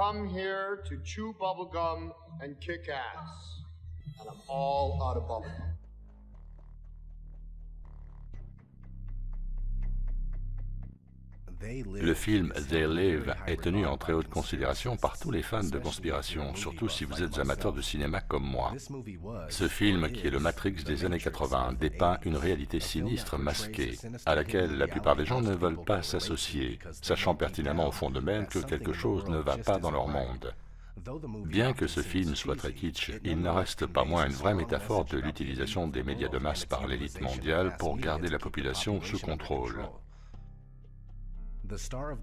come here to chew bubblegum and kick ass. And I'm all out of bubblegum. Le film They Live est tenu en très haute considération par tous les fans de conspiration, surtout si vous êtes amateur de cinéma comme moi. Ce film, qui est le Matrix des années 80, dépeint une réalité sinistre masquée, à laquelle la plupart des gens ne veulent pas s'associer, sachant pertinemment au fond d'eux-mêmes que quelque chose ne va pas dans leur monde. Bien que ce film soit très kitsch, il n'en reste pas moins une vraie métaphore de l'utilisation des médias de masse par l'élite mondiale pour garder la population sous contrôle.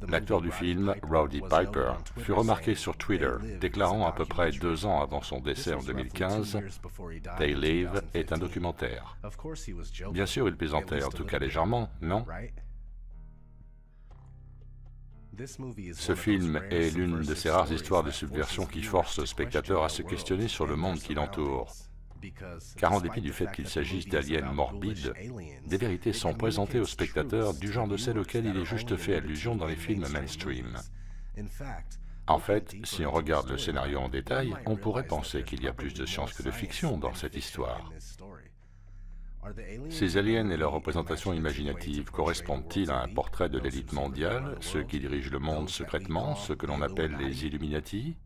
L'acteur du film, Rowdy Piper, fut remarqué sur Twitter, déclarant à peu près 2 ans avant son décès en 2015 « They Live est un documentaire ». Bien sûr, il plaisantait, en tout cas légèrement, non? Ce film est l'une de ces rares histoires de subversion qui force le spectateur à se questionner sur le monde qui l'entoure. Car en dépit du fait qu'il s'agisse d'aliens morbides, des vérités sont présentées au spectateur du genre de celles auxquelles il est juste fait allusion dans les films mainstream. En fait, si on regarde le scénario en détail, on pourrait penser qu'il y a plus de science que de fiction dans cette histoire. Ces aliens et leurs représentations imaginatives correspondent-ils à un portrait de l'élite mondiale, ceux qui dirigent le monde secrètement, ce que l'on appelle les Illuminati?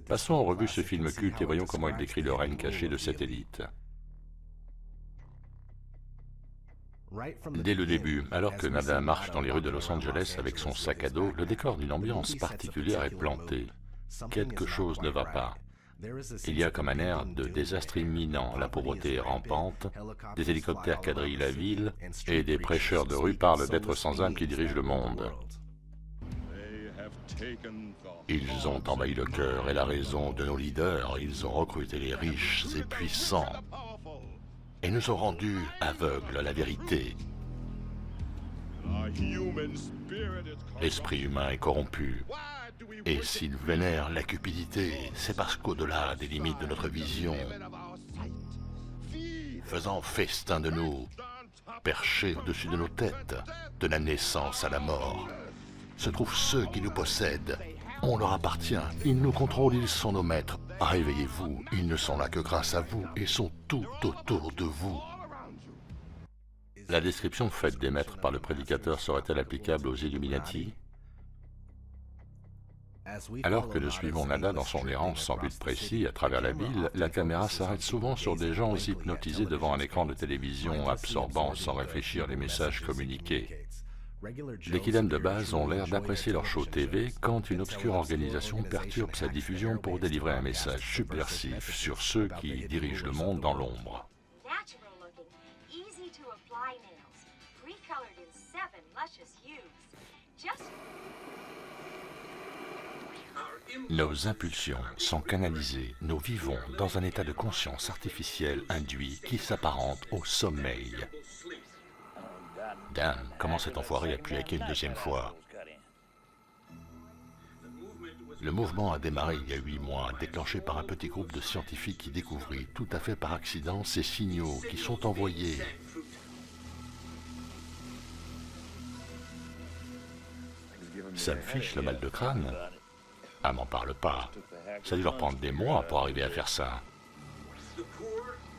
Passons en revue ce film culte et voyons comment il décrit le règne caché de cette élite. Dès le début, alors que Nada marche dans les rues de Los Angeles avec son sac à dos, le décor d'une ambiance particulière est planté. Quelque chose ne va pas. Il y a comme un air de désastre imminent, la pauvreté est rampante, des hélicoptères quadrillent la ville, et des prêcheurs de rue parlent d'êtres sans âme qui dirigent le monde. Ils ont envahi le cœur et la raison de nos leaders, ils ont recruté les riches et puissants, et nous ont rendus aveugles à la vérité. L'esprit humain est corrompu. Et s'ils vénèrent la cupidité, c'est parce qu'au-delà des limites de notre vision, faisant festin de nous, perchés au-dessus de nos têtes, de la naissance à la mort, se trouvent ceux qui nous possèdent. On leur appartient, ils nous contrôlent, ils sont nos maîtres. Réveillez-vous, ils ne sont là que grâce à vous et sont tout autour de vous. La description faite des maîtres par le prédicateur serait-elle applicable aux Illuminati? Alors que nous suivons Nada dans son errance sans but précis à travers la ville, la caméra s'arrête souvent sur des gens hypnotisés devant un écran de télévision, absorbant sans réfléchir les messages communiqués. Les kidam de base ont l'air d'apprécier leur show TV quand une obscure organisation perturbe sa diffusion pour délivrer un message subversif sur ceux qui dirigent le monde dans l'ombre. Nos impulsions sont canalisées, nous vivons dans un état de conscience artificielle induit qui s'apparente au sommeil. Damn, comment cet enfoiré a pu hacker une 2e fois? Le mouvement a démarré il y a 8 mois, déclenché par un petit groupe de scientifiques qui découvrit tout à fait par accident ces signaux qui sont envoyés. Ça me fiche le mal de crâne. Ah, m'en parle pas. Ça a dû leur prendre des mois pour arriver à faire ça.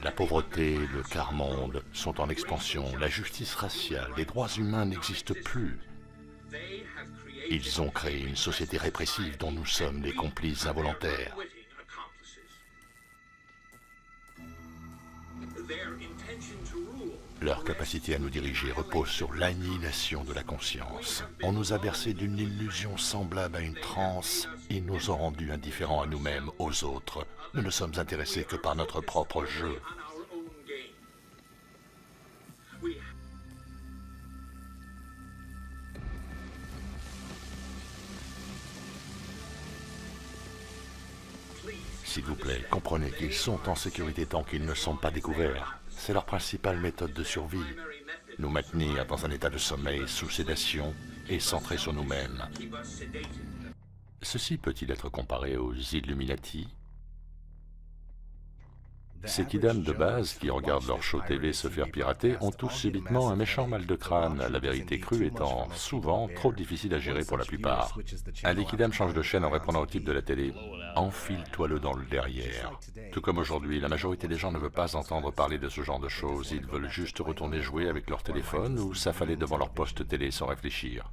La pauvreté, le quart-monde sont en expansion, la justice raciale, les droits humains n'existent plus. Ils ont créé une société répressive dont nous sommes les complices involontaires. Leur capacité à nous diriger repose sur l'annihilation de la conscience. On nous a bercés d'une illusion semblable à une transe. Ils nous ont rendus indifférents à nous-mêmes, aux autres. Nous ne sommes intéressés que par notre propre jeu. S'il vous plaît, comprenez qu'ils sont en sécurité tant qu'ils ne sont pas découverts. C'est leur principale méthode de survie. Nous maintenir dans un état de sommeil sous sédation et centré sur nous-mêmes. Ceci peut-il être comparé aux Illuminati? Ces kidams de base qui regardent leur show TV se faire pirater ont tous subitement un méchant mal de crâne, la vérité crue étant souvent trop difficile à gérer pour la plupart. Un des kidams change de chaîne en répondant au type de la télé « Enfile-toi-le dans le derrière ». Tout comme aujourd'hui, la majorité des gens ne veut pas entendre parler de ce genre de choses, ils veulent juste retourner jouer avec leur téléphone ou s'affaler devant leur poste télé sans réfléchir.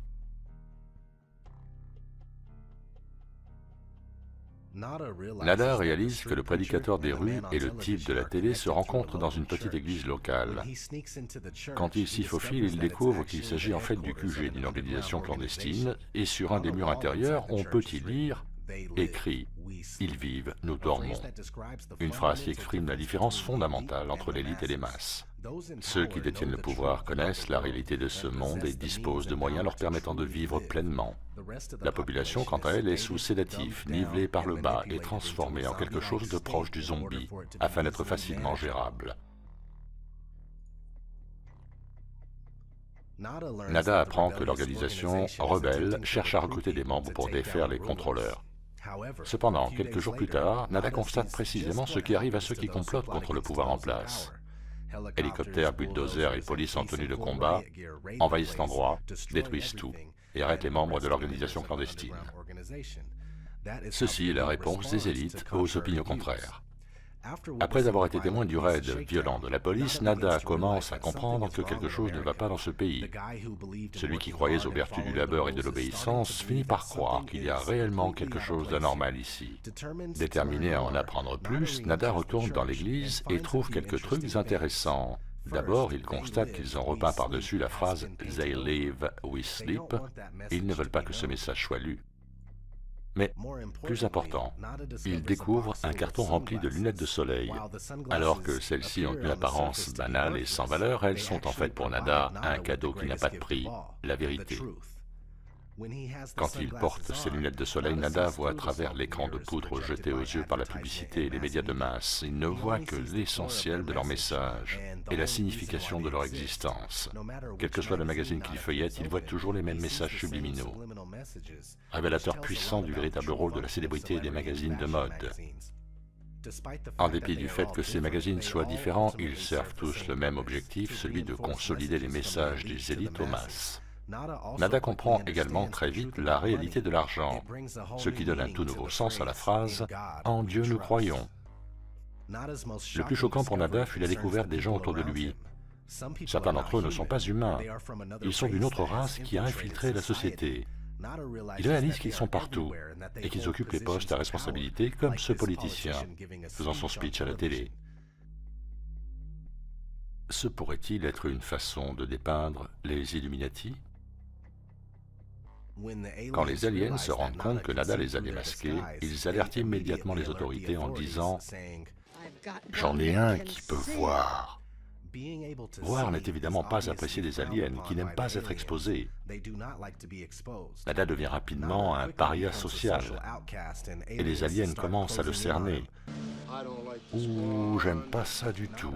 Nada réalise que le prédicateur des rues et le type de la télé se rencontrent dans une petite église locale. Quand il s'y faufile, il découvre qu'il s'agit en fait du QG d'une organisation clandestine, et sur un des murs intérieurs, on peut y lire « Écrit, ils vivent, nous dormons ». Une phrase qui exprime la différence fondamentale entre l'élite et les masses. Ceux qui détiennent le pouvoir connaissent la réalité de ce monde et disposent de moyens leur permettant de vivre pleinement. La population, quant à elle, est sous sédatifs, nivelée par le bas et transformée en quelque chose de proche du zombie, afin d'être facilement gérable. Nada apprend que l'organisation rebelle cherche à recruter des membres pour défaire les contrôleurs. Cependant, quelques jours plus tard, Nada constate précisément ce qui arrive à ceux qui complotent contre le pouvoir en place. Hélicoptères, bulldozers et polices en tenue de combat envahissent l'endroit, détruisent tout et arrêtent les membres de l'organisation clandestine. Ceci est la réponse des élites aux opinions contraires. Après avoir été témoin du raid violent de la police, Nada commence à comprendre que quelque chose ne va pas dans ce pays. Celui qui croyait aux vertus du labeur et de l'obéissance finit par croire qu'il y a réellement quelque chose d'anormal ici. Déterminé à en apprendre plus, Nada retourne dans l'église et trouve quelques trucs intéressants. D'abord, il constate qu'ils ont repeint par-dessus la phrase « They live, we sleep » et ils ne veulent pas que ce message soit lu. Mais, plus important, il découvre un carton rempli de lunettes de soleil. Alors que celles-ci ont une apparence banale et sans valeur, elles sont en fait pour Nada un cadeau qui n'a pas de prix, la vérité. Quand il porte ses lunettes de soleil, Nada voit à travers l'écran de poudre jeté aux yeux par la publicité et les médias de masse. Il ne voit que l'essentiel de leur message et la signification de leur existence. Quel que soit le magazine qu'il feuillette, il voit toujours les mêmes messages subliminaux, révélateurs puissants du véritable rôle de la célébrité et des magazines de mode. En dépit du fait que ces magazines soient différents, ils servent tous le même objectif, celui de consolider les messages des élites aux masses. Nada comprend également très vite la réalité de l'argent, ce qui donne un tout nouveau sens à la phrase « En Dieu nous croyons ». Le plus choquant pour Nada fut la découverte des gens autour de lui. Certains d'entre eux ne sont pas humains, ils sont d'une autre race qui a infiltré la société. Il réalise qu'ils sont partout et qu'ils occupent les postes à responsabilité comme ce politicien faisant son speech à la télé. Ce pourrait-il être une façon de dépeindre les Illuminati? Quand les aliens se rendent compte que Nada les a démasqués, ils alertent immédiatement les autorités en disant « J'en ai un qui peut voir ». Voir n'est évidemment pas apprécié des aliens, qui n'aiment pas être exposés. Nada devient rapidement un paria social, et les aliens commencent à le cerner. « Ouh, j'aime pas ça du tout ».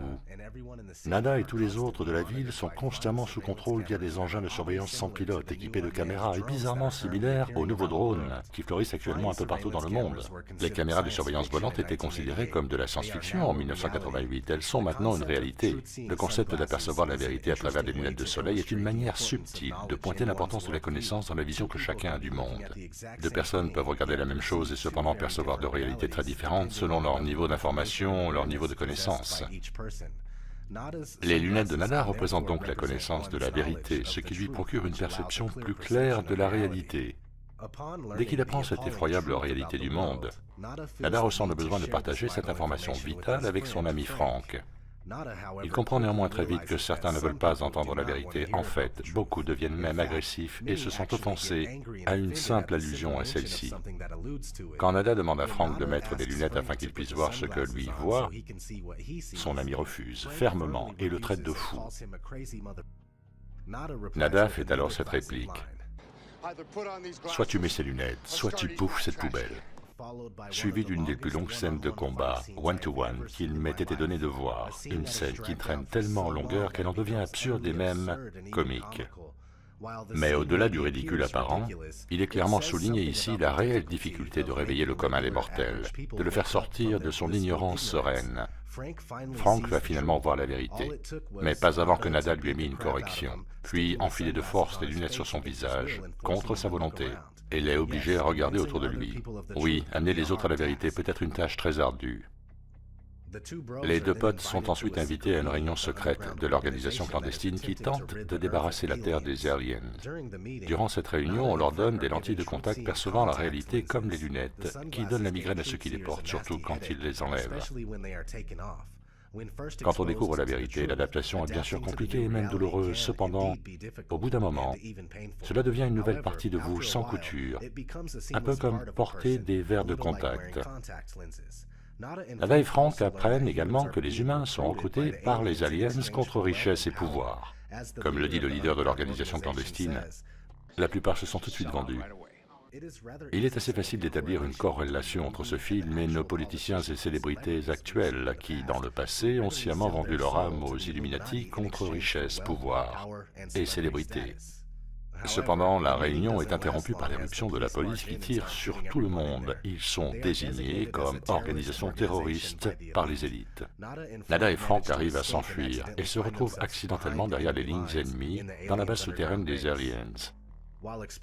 Nada et tous les autres de la ville sont constamment sous contrôle via des engins de surveillance sans pilote équipés de caméras et bizarrement similaires aux nouveaux drones qui fleurissent actuellement un peu partout dans le monde. Les caméras de surveillance volante étaient considérées comme de la science-fiction en 1988. Elles sont maintenant une réalité. Le concept d'apercevoir la vérité à travers des lunettes de soleil est une manière subtile de pointer l'importance de la connaissance dans la vision que chacun a du monde. Deux personnes peuvent regarder la même chose et cependant percevoir deux réalités très différentes selon leur niveau d'information, leur niveau de connaissance. Les lunettes de Nada représentent donc la connaissance de la vérité, ce qui lui procure une perception plus claire de la réalité. Dès qu'il apprend cette effroyable réalité du monde, Nada ressent le besoin de partager cette information vitale avec son ami Frank. Il comprend néanmoins très vite que certains ne veulent pas entendre la vérité. En fait, beaucoup deviennent même agressifs et se sentent offensés à une simple allusion à celle-ci. Quand Nada demande à Frank de mettre des lunettes afin qu'il puisse voir ce que lui voit, son ami refuse fermement et le traite de fou. Nada fait alors cette réplique. Soit tu mets ces lunettes, soit tu bouffes cette poubelle. Suivi d'une des plus longues scènes de combat, one-to-one, qu'il m'ait été donné de voir, une scène qui traîne tellement en longueur qu'elle en devient absurde et même comique. Mais au-delà du ridicule apparent, il est clairement souligné ici la réelle difficulté de réveiller le commun des mortels, de le faire sortir de son ignorance sereine. Frank va finalement voir la vérité, mais pas avant que Nada lui ait mis une correction, puis enfilé de force les lunettes sur son visage, contre sa volonté, et l'ait obligé à regarder autour de lui. Oui, amener les autres à la vérité peut être une tâche très ardue. Les deux potes sont ensuite invités à une réunion secrète de l'organisation clandestine qui tente de débarrasser la Terre des aliens. Durant cette réunion, on leur donne des lentilles de contact percevant la réalité comme les lunettes, qui donnent la migraine à ceux qui les portent, surtout quand ils les enlèvent. Quand on découvre la vérité, l'adaptation est bien sûr compliquée et même douloureuse, cependant, au bout d'un moment, cela devient une nouvelle partie de vous sans couture, un peu comme porter des verres de contact. Nada et Frank apprennent également que les humains sont recrutés par les aliens contre richesse et pouvoir. Comme le dit le leader de l'organisation clandestine, la plupart se sont tout de suite vendus. Il est assez facile d'établir une corrélation entre ce film et nos politiciens et célébrités actuels qui, dans le passé, ont sciemment vendu leur âme aux Illuminati contre richesse, pouvoir et célébrité. Cependant, la réunion est interrompue par l'éruption de la police qui tire sur tout le monde. Ils sont désignés comme organisation terroriste par les élites. Nada et Frank arrivent à s'enfuir et se retrouvent accidentellement derrière les lignes ennemies dans la base souterraine des aliens.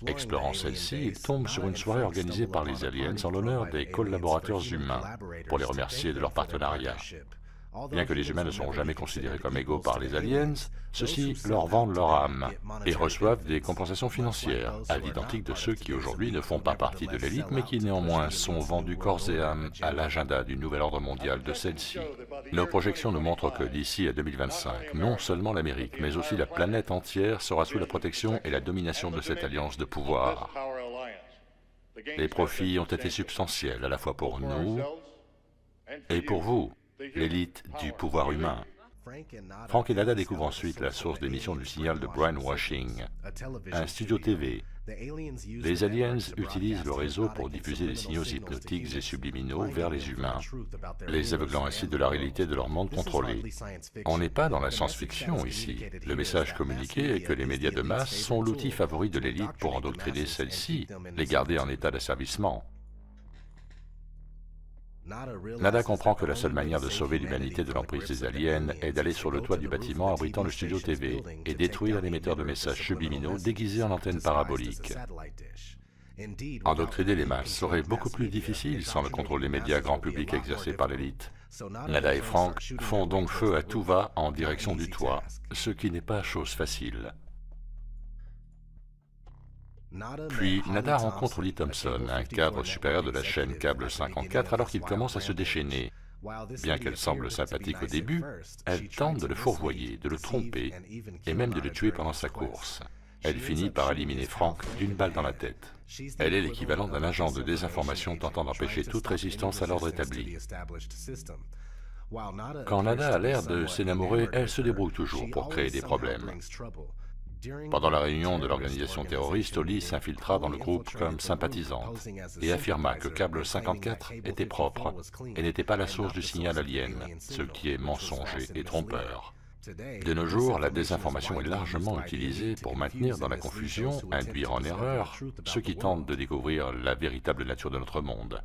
Explorant celle-ci, ils tombent sur une soirée organisée par les aliens en l'honneur des collaborateurs humains pour les remercier de leur partenariat. Bien que les humains ne sont jamais considérés comme égaux par les aliens, ceux-ci leur vendent leur âme et reçoivent des compensations financières, à l'identique de ceux qui aujourd'hui ne font pas partie de l'élite, mais qui néanmoins sont vendus corps et âme à l'agenda du nouvel ordre mondial de celle-ci. Nos projections nous montrent que d'ici à 2025, non seulement l'Amérique, mais aussi la planète entière sera sous la protection et la domination de cette alliance de pouvoir. Les profits ont été substantiels, à la fois pour nous et pour vous, l'élite du pouvoir humain. Frank et Nada découvrent ensuite la source d'émission du signal de brainwashing, un studio TV. Les aliens utilisent le réseau pour diffuser des signaux hypnotiques et subliminaux vers les humains, les aveuglant ainsi de la réalité de leur monde contrôlé. On n'est pas dans la science-fiction ici. Le message communiqué est que les médias de masse sont l'outil favori de l'élite pour endoctriner celle-ci, les garder en état d'asservissement. Nada comprend que la seule manière de sauver l'humanité de l'emprise des aliens est d'aller sur le toit du bâtiment abritant le studio TV et détruire l'émetteur de messages subliminaux déguisé en antenne parabolique. Endoctriner les masses serait beaucoup plus difficile sans le contrôle des médias grand public exercé par l'élite. Nada et Frank font donc feu à tout va en direction du toit, ce qui n'est pas chose facile. Puis Nada rencontre Lee Thompson, un cadre supérieur de la chaîne Câble 54, alors qu'il commence à se déchaîner. Bien qu'elle semble sympathique au début, elle tente de le fourvoyer, de le tromper, et même de le tuer pendant sa course. Elle finit par éliminer Frank d'une balle dans la tête. Elle est l'équivalent d'un agent de désinformation tentant d'empêcher toute résistance à l'ordre établi. Quand Nada a l'air de s'énamorer, elle se débrouille toujours pour créer des problèmes. Pendant la réunion de l'organisation terroriste, Holly s'infiltra dans le groupe comme sympathisante et affirma que Câble 54 était propre et n'était pas la source du signal alien, ce qui est mensonger et trompeur. De nos jours, la désinformation est largement utilisée pour maintenir dans la confusion, induire en erreur, ceux qui tentent de découvrir la véritable nature de notre monde.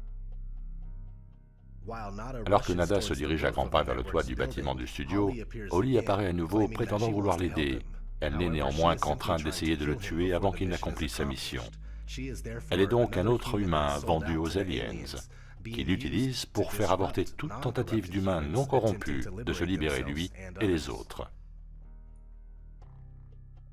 Alors que Nada se dirige à grands pas vers le toit du bâtiment du studio, Holly apparaît à nouveau prétendant vouloir l'aider. Elle n'est néanmoins qu'en train d'essayer de le tuer avant qu'il n'accomplisse sa mission. Elle est donc un autre humain vendu aux aliens, qui l'utilise pour faire avorter toute tentative d'humain non corrompu de se libérer lui et les autres.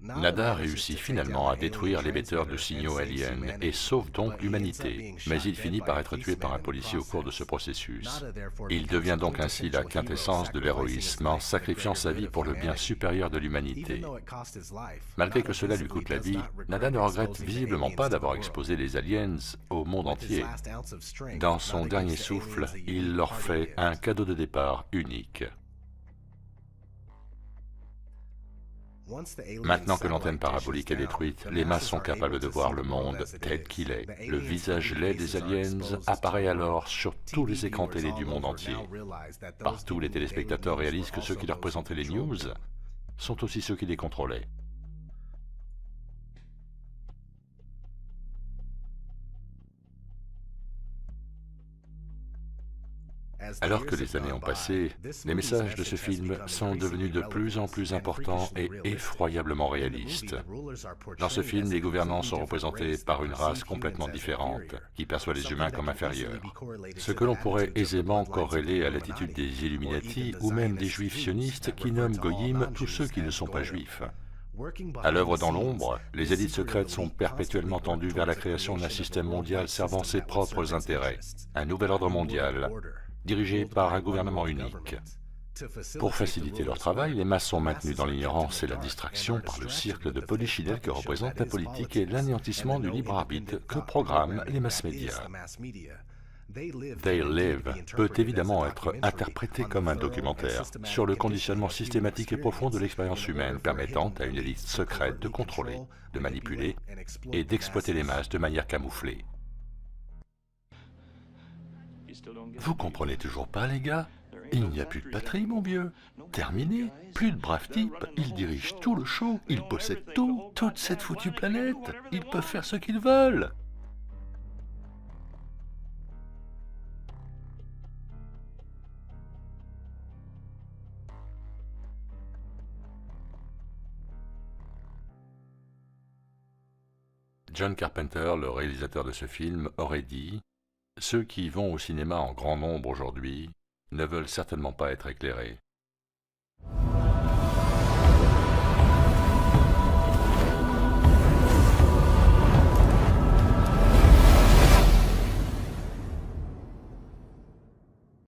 Nada réussit finalement à détruire l'émetteur de signaux aliens et sauve donc l'humanité, mais il finit par être tué par un policier au cours de ce processus. Il devient donc ainsi la quintessence de l'héroïsme en sacrifiant sa vie pour le bien supérieur de l'humanité. Malgré que cela lui coûte la vie, Nada ne regrette visiblement pas d'avoir exposé les aliens au monde entier. Dans son dernier souffle, il leur fait un cadeau de départ unique. Maintenant que l'antenne parabolique est détruite, les masses sont capables de voir le monde tel qu'il est. Le visage laid des aliens apparaît alors sur tous les écrans télé du monde entier. Partout, les téléspectateurs réalisent que ceux qui leur présentaient les news sont aussi ceux qui les contrôlaient. Alors que les années ont passé, les messages de ce film sont devenus de plus en plus importants et effroyablement réalistes. Dans ce film, les gouvernants sont représentés par une race complètement différente, qui perçoit les humains comme inférieurs. Ce que l'on pourrait aisément corréler à l'attitude des Illuminati ou même des juifs sionistes qui nomment Goyim tous ceux qui ne sont pas juifs. À l'œuvre dans l'ombre, les élites secrètes sont perpétuellement tendues vers la création d'un système mondial servant ses propres intérêts, un nouvel ordre mondial, dirigé par un gouvernement unique. Pour faciliter leur travail, les masses sont maintenues dans l'ignorance et la distraction par le cercle de polichinelle que représente la politique et l'anéantissement du libre arbitre que programment les mass médias. They Live peut évidemment être interprété comme un documentaire sur le conditionnement systématique et profond de l'expérience humaine permettant à une élite secrète de contrôler, de manipuler et d'exploiter les masses de manière camouflée. Vous comprenez toujours pas, les gars? Il n'y a plus de patrie, mon vieux. Terminé. Plus de braves types. Ils dirigent tout le show. Ils possèdent tout. Toute cette foutue planète. Ils peuvent faire ce qu'ils veulent. John Carpenter, le réalisateur de ce film, aurait dit « Ceux qui vont au cinéma en grand nombre aujourd'hui ne veulent certainement pas être éclairés.